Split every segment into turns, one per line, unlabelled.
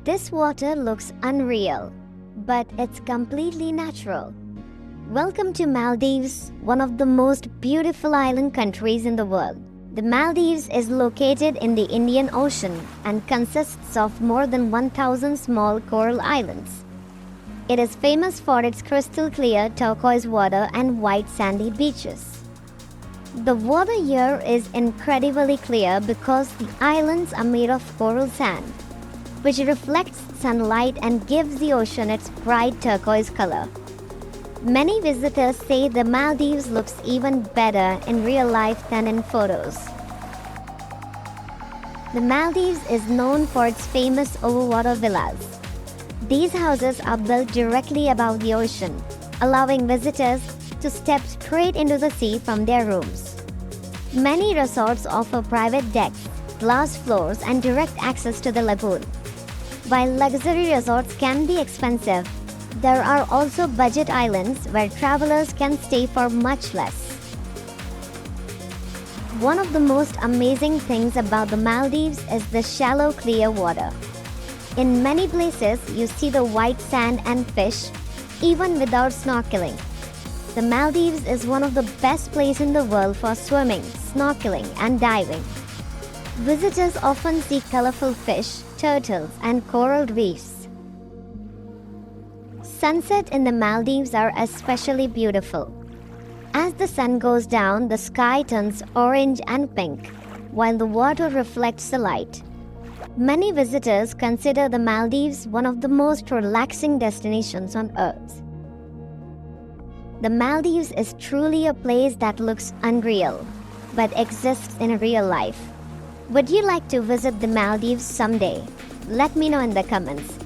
This water looks unreal, but it's completely natural. Welcome to Maldives, one of the most beautiful island countries in the world. The Maldives is located in the Indian Ocean and consists of more than 1,000 small coral islands. It is famous for its crystal clear turquoise water and white sandy beaches. The water here is incredibly clear because the islands are made of coral sand, which reflects sunlight and gives the ocean its bright turquoise color. Many visitors say the Maldives looks even better in real life than in photos. The Maldives is known for its famous overwater villas. These houses are built directly above the ocean, allowing visitors to step straight into the sea from their rooms. Many resorts offer private decks, glass floors, and direct access to the lagoon. While luxury resorts can be expensive, there are also budget islands where travelers can stay for much less. One of the most amazing things about the Maldives is the shallow, clear water. In many places, you see the white sand and fish, even without snorkeling. The Maldives is one of the best places in the world for swimming, snorkeling, and diving. Visitors often see colorful fish, turtles, and coral reefs. Sunsets in the Maldives are especially beautiful. As the sun goes down, the sky turns orange and pink, while the water reflects the light. Many visitors consider the Maldives one of the most relaxing destinations on earth. The Maldives is truly a place that looks unreal, but exists in real life. Would you like to visit the Maldives someday? Let me know in the comments.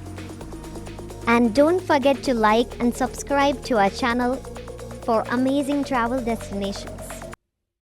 And don't forget to like and subscribe to our channel for amazing travel destinations.